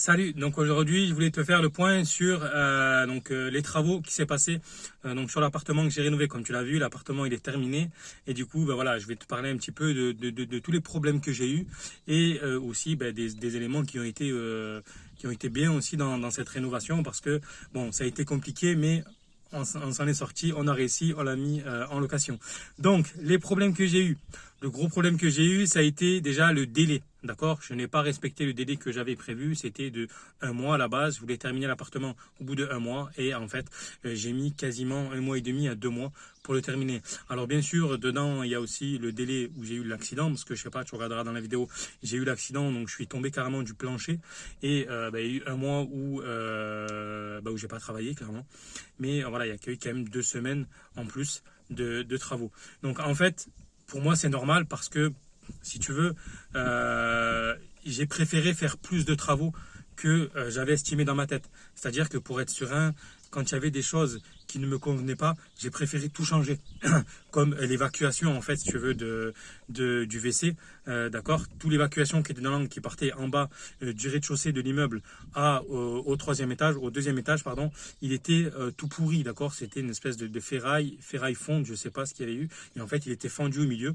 Salut, donc aujourd'hui je voulais te faire le point sur les travaux qui s'est passé donc sur l'appartement que j'ai rénové. Comme tu l'as vu, l'appartement il est terminé et du coup voilà, je vais te parler un petit peu de tous les problèmes que j'ai eu et aussi des éléments qui ont été bien aussi dans cette rénovation parce que bon, ça a été compliqué mais on s'en est sorti, on a réussi, on l'a mis en location. Donc les problèmes que j'ai eu, le gros problème que j'ai eu, ça a été déjà le délai. D'accord, je n'ai pas respecté le délai que j'avais prévu. C'était de un mois à la base. Je voulais terminer l'appartement au bout de un mois. Et en fait, j'ai mis quasiment un mois et demi à 2 mois pour le terminer. Alors bien sûr, dedans, il y a aussi le délai où j'ai eu l'accident. Parce que je sais pas, tu regarderas dans la vidéo, j'ai eu l'accident. Donc je suis tombé carrément du plancher. Et il y a eu un mois où j'ai pas travaillé, clairement. Mais voilà, il y a eu quand même 2 semaines en plus de travaux. Donc en fait, pour moi, c'est normal parce que si tu veux, j'ai préféré faire plus de travaux que j'avais estimé dans ma tête. C'est-à-dire que pour être serein, quand il y avait des choses qui ne me convenaient pas, j'ai préféré tout changer. Comme l'évacuation, en fait, si tu veux, du WC, d'accord. Toute l'évacuation qui était dans l'angle, qui partait en bas du rez-de-chaussée de l'immeuble au troisième étage, au deuxième étage, pardon, il était tout pourri, d'accord. C'était une espèce de ferraille fonte, je sais pas ce qu'il y avait eu. Et en fait, il était fendu au milieu.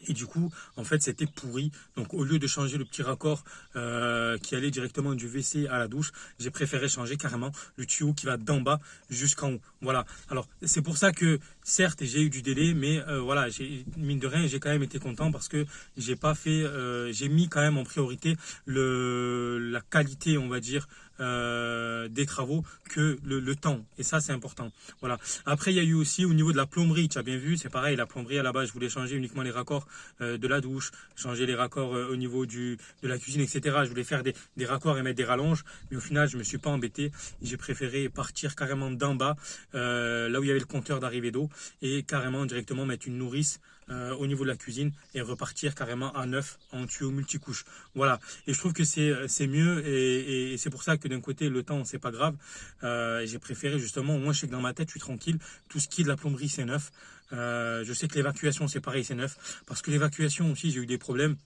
Et du coup, en fait, c'était pourri. Donc, au lieu de changer le petit raccord qui allait directement du WC à la douche, j'ai préféré changer carrément le tuyau qui va d'en bas jusqu'en haut. Voilà. Alors, c'est pour ça que, certes, j'ai eu du délai, mais voilà, mine de rien, j'ai quand même été content parce que j'ai mis quand même en priorité la qualité, on va dire, des travaux que le temps. Et ça, c'est important. Voilà. Après, il y a eu aussi au niveau de la plomberie, tu as bien vu, c'est pareil, la plomberie à la base, je voulais changer uniquement les raccords de la douche, changer les raccords au niveau de la cuisine, etc. Je voulais faire des raccords et mettre des rallonges, mais au final, je ne me suis pas embêté. J'ai préféré partir carrément d'en bas, là où il y avait le compteur d'arrivée d'eau, et carrément directement mettre une nourrice au niveau de la cuisine et repartir carrément à neuf en tuyau multicouche. Voilà. Et je trouve que c'est mieux et c'est pour ça que d'un côté, le temps, c'est pas grave. J'ai préféré justement, au moins je sais que dans ma tête, je suis tranquille. Tout ce qui est de la plomberie, c'est neuf. Je sais que l'évacuation, c'est pareil, c'est neuf. Parce que l'évacuation aussi, j'ai eu des problèmes.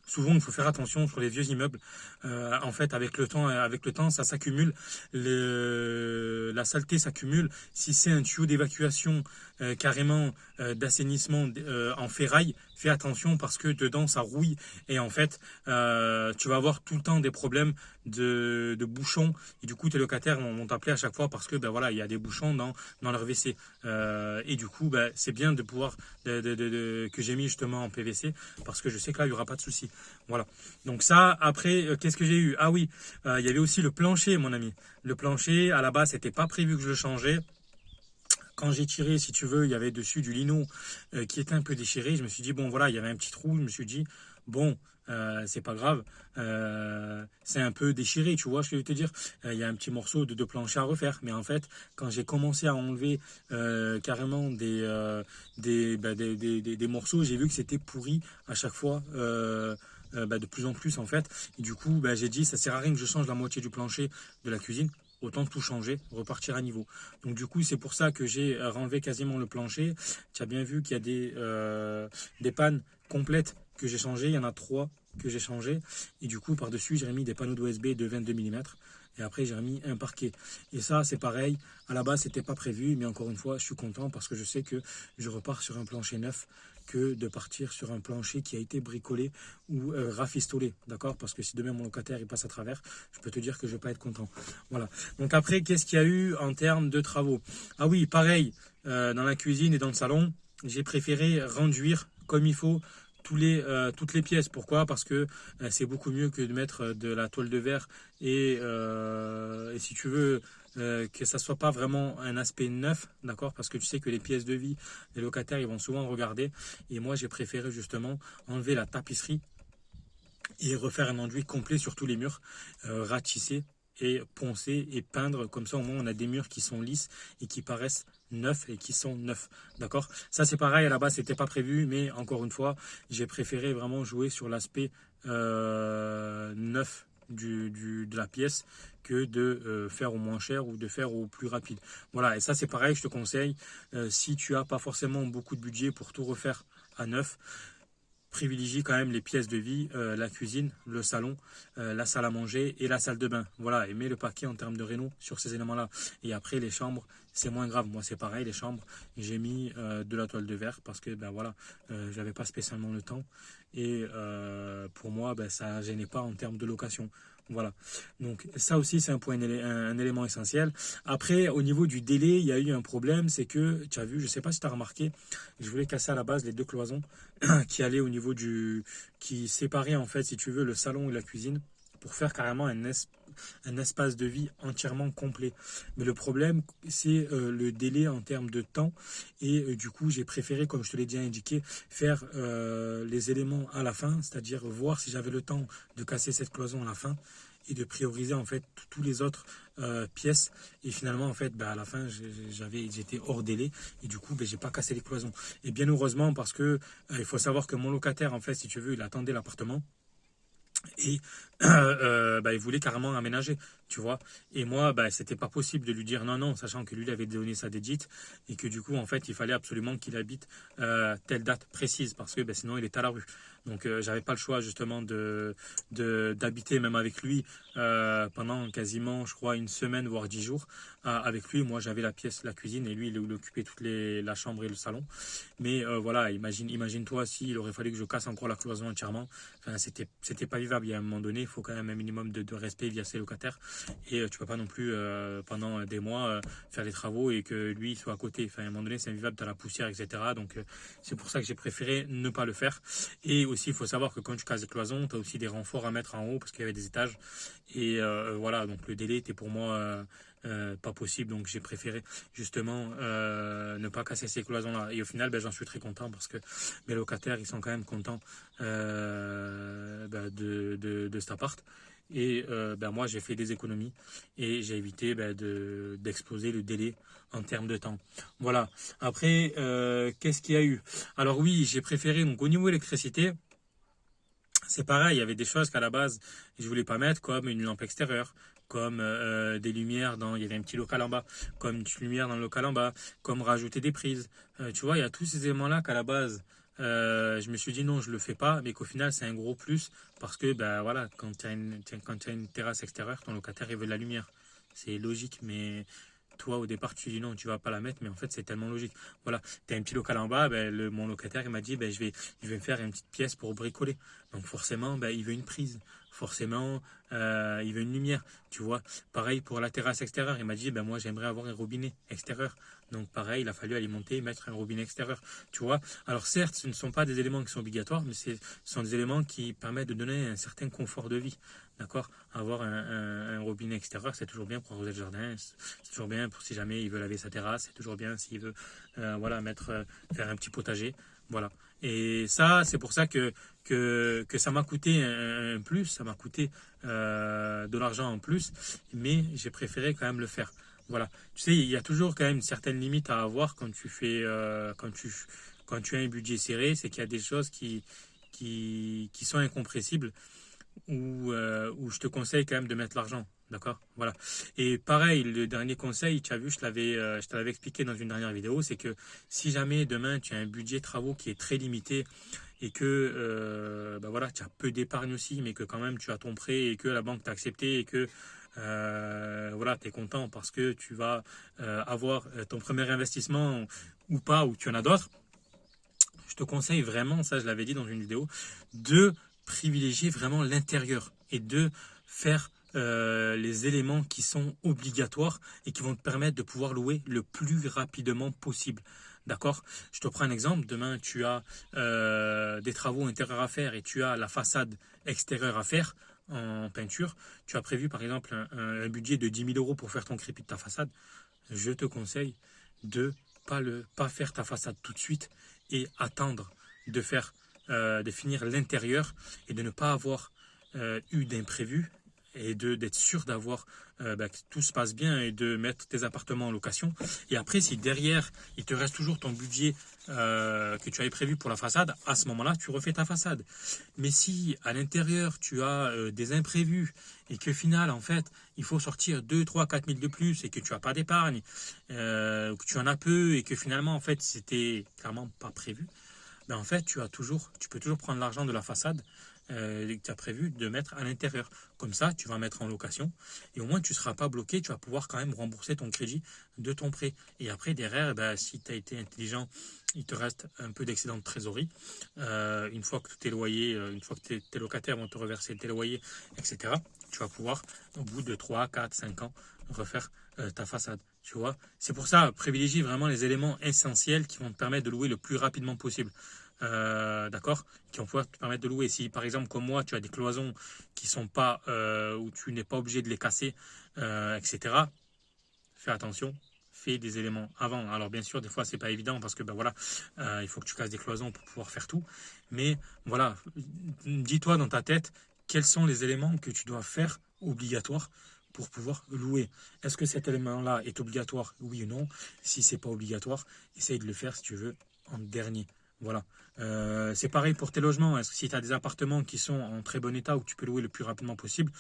Souvent, il faut faire attention sur les vieux immeubles. En fait, avec le temps, ça s'accumule. La saleté s'accumule. Si c'est un tuyau d'évacuation carrément d'assainissement en ferraille, fais attention parce que dedans, ça rouille. Et en fait, tu vas avoir tout le temps des problèmes de bouchons. Et du coup, tes locataires vont t'appeler à chaque fois parce que voilà, il y a des bouchons dans leur WC. Et du coup, c'est bien de pouvoir que j'ai mis justement en PVC parce que je sais que là, il n'y aura pas de souci. Voilà. Donc ça, après, qu'est-ce que j'ai eu? Ah oui, il y avait aussi le plancher, mon ami. Le plancher, à la base, c'était pas prévu que je le changeais. Quand j'ai tiré, si tu veux, il y avait dessus du lino qui était un peu déchiré. Je me suis dit, bon, voilà, il y avait un petit trou. Je me suis dit, bon, c'est pas grave. C'est un peu déchiré, tu vois, je vais te dire. Il y a un petit morceau de plancher à refaire. Mais en fait, quand j'ai commencé à enlever carrément des morceaux, j'ai vu que c'était pourri à chaque fois. De plus en plus en fait. Et du coup, j'ai dit, ça sert à rien que je change la moitié du plancher de la cuisine. Autant tout changer, repartir à niveau. Donc du coup, c'est pour ça que j'ai renlevé quasiment le plancher. Tu as bien vu qu'il y a des pannes complètes que j'ai changées. Il y en a 3 que j'ai changées. Et du coup, par-dessus, j'ai remis des panneaux d'OSB de 22 mm. Et après, j'ai remis un parquet. Et ça, c'est pareil. À la base, c'était pas prévu. Mais encore une fois, je suis content parce que je sais que je repars sur un plancher neuf que de partir sur un plancher qui a été bricolé ou rafistolé, d'accord? Parce que si demain mon locataire il passe à travers, je peux te dire que je vais pas être content. Voilà. Donc après, qu'est-ce qu'il y a eu en termes de travaux? Ah oui, pareil, dans la cuisine et dans le salon, j'ai préféré réduire comme il faut toutes les pièces. Pourquoi? Parce que c'est beaucoup mieux que de mettre de la toile de verre et si tu veux que ça soit pas vraiment un aspect neuf, d'accord? Parce que tu sais que les pièces de vie, les locataires, ils vont souvent regarder. Et moi, j'ai préféré justement enlever la tapisserie et refaire un enduit complet sur tous les murs, ratisser et poncer et peindre. Comme ça, au moins, on a des murs qui sont lisses et qui paraissent neufs et qui sont neufs. D'accord? Ça, c'est pareil. À la base, c'était pas prévu, mais encore une fois, j'ai préféré vraiment jouer sur l'aspect neuf de la pièce que de faire au moins cher ou de faire au plus rapide. Voilà, et ça c'est pareil, je te conseille, si tu n'as pas forcément beaucoup de budget pour tout refaire à neuf, privilégie quand même les pièces de vie, la cuisine, le salon, la salle à manger et la salle de bain. Voilà, et mets le paquet en termes de réno sur ces éléments-là. Et après, les chambres, c'est moins grave. Moi, c'est pareil, les chambres, j'ai mis de la toile de verre parce que, ben voilà, j'avais pas spécialement le temps. Et pour moi, ben, ça gênait pas en termes de location. Voilà. Donc ça aussi, c'est un élément essentiel. Après, au niveau du délai, il y a eu un problème, c'est que, tu as vu, je ne sais pas si tu as remarqué, je voulais casser à la base les deux cloisons qui allaient au niveau qui séparaient en fait, si tu veux, le salon et la cuisine pour faire carrément un espace de vie entièrement complet. Mais le problème, c'est le délai en termes de temps. Et du coup, j'ai préféré, comme je te l'ai déjà indiqué, faire les éléments à la fin, c'est-à-dire voir si j'avais le temps de casser cette cloison à la fin et de prioriser en fait tous les autres pièces. Et finalement, en fait, à la fin, j'étais hors délai et du coup, j'ai pas cassé les cloisons. Et bien heureusement, parce que il faut savoir que mon locataire, en fait, si tu veux, il attendait l'appartement. Et il voulait carrément aménager, tu vois. Et moi, c'était pas possible de lui dire non, non, sachant que lui, il avait donné sa dédite et que du coup, en fait, il fallait absolument qu'il habite telle date précise parce que sinon, il est à la rue. Donc, j'avais pas le choix justement d'habiter même avec lui pendant quasiment, je crois, une semaine voire 10 jours. Avec lui, moi, j'avais la pièce, la cuisine et lui, il occupait la chambre et le salon. Mais voilà, imagine-toi s'il aurait fallu que je casse encore la cloison entièrement. Enfin, c'était pas vivable. Il y a un moment donné, il faut quand même un minimum de respect via ses locataires. Et tu peux pas non plus, pendant des mois, faire les travaux et que lui soit à côté. Enfin, à un moment donné, c'est invivable, t'as la poussière, etc. Donc, c'est pour ça que j'ai préféré ne pas le faire. Et aussi, il faut savoir que quand tu casses des cloisons, tu as aussi des renforts à mettre en haut parce qu'il y avait des étages. Et voilà, donc le délai était pour moi pas possible. Donc, j'ai préféré justement ne pas casser ces cloisons-là. Et au final, j'en suis très content parce que mes locataires, ils sont quand même contents de cet appart. Et moi, j'ai fait des économies et j'ai évité d'exploser le délai en termes de temps. Voilà. Après, qu'est-ce qu'il y a eu? Alors oui, j'ai préféré, donc au niveau électricité, c'est pareil, il y avait des choses qu'à la base, je voulais pas mettre, comme une lampe extérieure, comme des lumières il y avait un petit local en bas, comme une lumière dans le local en bas, comme rajouter des prises. Tu vois, il y a tous ces éléments-là qu'à la base, je me suis dit non, je le fais pas, mais qu'au final, c'est un gros plus, parce que, voilà, quand tu as une terrasse extérieure, ton locataire, il veut de la lumière. C'est logique, mais toi, au départ, tu dis non, tu vas pas la mettre, mais en fait, c'est tellement logique. Voilà, tu as un petit local en bas, mon locataire, il m'a dit, je vais me faire une petite pièce pour bricoler. Donc forcément, il veut une prise. Forcément, il veut une lumière, tu vois. Pareil pour la terrasse extérieure, il m'a dit, moi, j'aimerais avoir un robinet extérieur. Donc pareil, il a fallu alimenter et mettre un robinet extérieur, tu vois. Alors certes, ce ne sont pas des éléments qui sont obligatoires, mais ce sont des éléments qui permettent de donner un certain confort de vie. D'accord. Avoir un robinet extérieur, c'est toujours bien pour arroser le jardin, c'est toujours bien pour si jamais il veut laver sa terrasse, c'est toujours bien s'il veut faire un petit potager. Voilà. Et ça, c'est pour ça que ça m'a coûté un plus, ça m'a coûté de l'argent en plus, mais j'ai préféré quand même le faire. Voilà. Tu sais, il y a toujours quand même une certaine limite à avoir quand tu fais, quand tu as un budget serré, c'est qu'il y a des choses qui sont incompressibles où je te conseille quand même de mettre l'argent. D'accord. Voilà. Et pareil, le dernier conseil, tu as vu, je te l'avais expliqué dans une dernière vidéo, c'est que si jamais demain tu as un budget travaux qui est très limité et que tu as peu d'épargne aussi, mais que quand même tu as ton prêt et que la banque t'a accepté et que tu es content parce que tu vas avoir ton premier investissement ou pas, ou tu en as d'autres, je te conseille vraiment, ça je l'avais dit dans une vidéo, de privilégier vraiment l'intérieur et de faire les éléments qui sont obligatoires et qui vont te permettre de pouvoir louer le plus rapidement possible. D'accord? Je te prends un exemple. Demain, tu as des travaux intérieurs à faire et tu as la façade extérieure à faire en peinture. Tu as prévu par exemple un budget de 10 000 euros pour faire ton crépi de ta façade. Je te conseille de pas faire ta façade tout de suite et attendre de finir l'intérieur et de ne pas avoir eu d'imprévu et d'être sûr d'avoir que tout se passe bien et de mettre tes appartements en location. Et après, si derrière, il te reste toujours ton budget que tu avais prévu pour la façade, à ce moment-là, tu refais ta façade. Mais si à l'intérieur, tu as des imprévus et que final, en fait, il faut sortir 2, 3, 4 000 de plus et que tu n'as pas d'épargne, que tu en as peu et que finalement, en fait, c'était clairement pas prévu, ben en fait, tu peux toujours prendre l'argent de la façade que tu as prévu de mettre à l'intérieur. Comme ça, tu vas mettre en location et au moins tu ne seras pas bloqué, tu vas pouvoir quand même rembourser ton crédit de ton prêt. Et après, derrière, ben, si tu as été intelligent, il te reste un peu d'excédent de trésorerie. Une fois que tes loyers, une fois que tes locataires vont te reverser tes loyers, etc., tu vas pouvoir, au bout de 3, 4, 5 ans, refaire ta façade. Tu vois, c'est pour ça, privilégie vraiment les éléments essentiels qui vont te permettre de louer le plus rapidement possible. D'accord, qui vont pouvoir te permettre de louer. Si par exemple comme moi tu as des cloisons qui sont pas où tu n'es pas obligé de les casser, etc., fais attention, fais des éléments avant. Alors bien sûr des fois c'est pas évident parce que ben voilà, il faut que tu casses des cloisons pour pouvoir faire tout, mais voilà, dis-toi dans ta tête quels sont les éléments que tu dois faire obligatoires pour pouvoir louer. Est-ce que cet élément-là est obligatoire, oui ou non? Si c'est pas obligatoire, essaye de le faire si tu veux en dernier. Voilà. C'est pareil pour tes logements. Est-ce que si tu as des appartements qui sont en très bon état où tu peux louer le plus rapidement possible,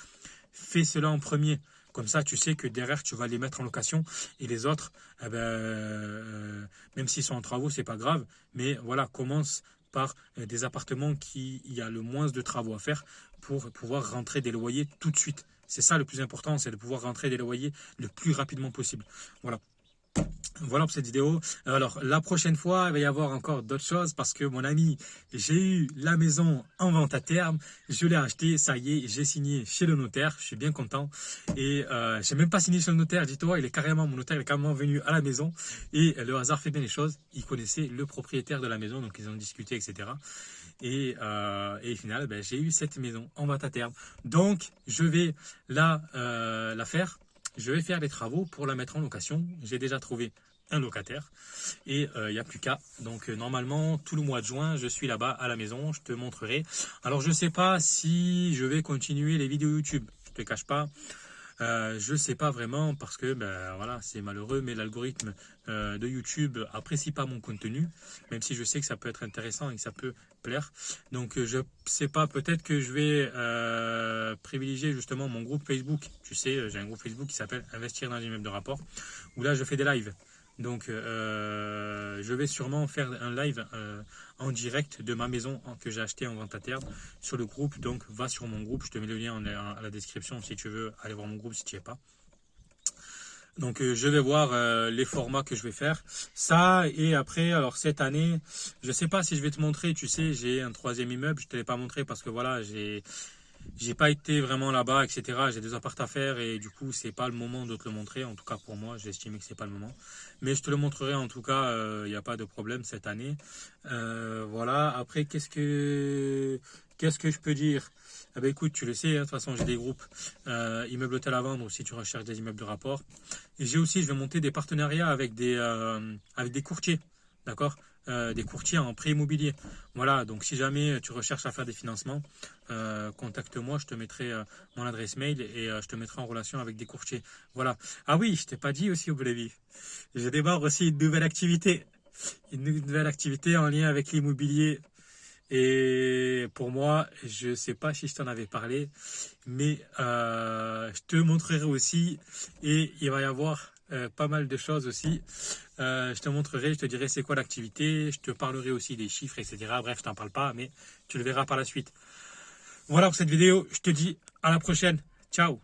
fais cela en premier. Comme ça, tu sais que derrière, tu vas les mettre en location et les autres, eh ben, même s'ils sont en travaux, c'est pas grave. Mais voilà, commence par des appartements qui il y a le moins de travaux à faire pour pouvoir rentrer des loyers tout de suite. C'est ça le plus important, c'est de pouvoir rentrer des loyers le plus rapidement possible. Voilà. Voilà pour cette vidéo. Alors, la prochaine fois, il va y avoir encore d'autres choses parce que mon ami, j'ai eu la maison en vente à terme. Je l'ai achetée, ça y est, j'ai signé chez le notaire. Je suis bien content. Et j'ai même pas signé chez le notaire, dis-toi. Mon notaire est carrément venu à la maison. Et le hasard fait bien les choses. Il connaissait le propriétaire de la maison, donc ils ont discuté, etc. Et au final, ben, j'ai eu cette maison en vente à terme. Donc, je vais la faire. Je vais faire les travaux pour la mettre en location. J'ai déjà trouvé un locataire et il n'y a plus qu'à. Donc normalement, tout le mois de juin, je suis là-bas à la maison. Je te montrerai. Alors, je ne sais pas si je vais continuer les vidéos YouTube. Je ne te cache pas. Je sais pas vraiment parce que ben voilà, c'est malheureux, mais l'algorithme de YouTube apprécie pas mon contenu, même si je sais que ça peut être intéressant et que ça peut plaire. Donc je sais pas, peut-être que je vais privilégier justement mon groupe Facebook. Tu sais, j'ai un groupe Facebook qui s'appelle Investir dans l'immeuble de rapport, où là je fais des lives. Donc je vais sûrement faire un live en direct de ma maison que j'ai acheté en vente à terme sur le groupe. Donc va sur mon groupe, je te mets le lien à la description si tu veux aller voir mon groupe si tu n'y es pas. Donc je vais voir les formats que je vais faire. Ça et après, alors cette année, je sais pas si je vais te montrer, tu sais, j'ai un troisième immeuble, je ne te l'ai pas montré parce que voilà, j'ai pas été vraiment là-bas, etc. J'ai des apparts à faire et du coup, c'est pas le moment de te le montrer. En tout cas, pour moi, j'ai estimé que c'est pas le moment. Mais je te le montrerai en tout cas, il n'y a pas de problème cette année. Voilà. Après, qu'est-ce que je peux dire? Eh ben, écoute, tu le sais, hein, de toute façon, j'ai des groupes immeubles hôtels à vendre ou si tu recherches des immeubles de rapport. Et je vais monter des partenariats avec des courtiers. D'accord? Des courtiers en prêt immobilier. Voilà, donc si jamais tu recherches à faire des financements, contacte-moi, je te mettrai mon adresse mail et je te mettrai en relation avec des courtiers. Voilà. Ah oui, je t'ai pas dit aussi au Blévi. Je démarre aussi une nouvelle activité. Une nouvelle activité en lien avec l'immobilier. Et pour moi, je ne sais pas si je t'en avais parlé, mais je te montrerai aussi et il va y avoir pas mal de choses aussi. Je te montrerai, je te dirai c'est quoi l'activité, je te parlerai aussi des chiffres, etc. Bref, je t'en parle pas, mais tu le verras par la suite. Voilà pour cette vidéo, je te dis à la prochaine. Ciao!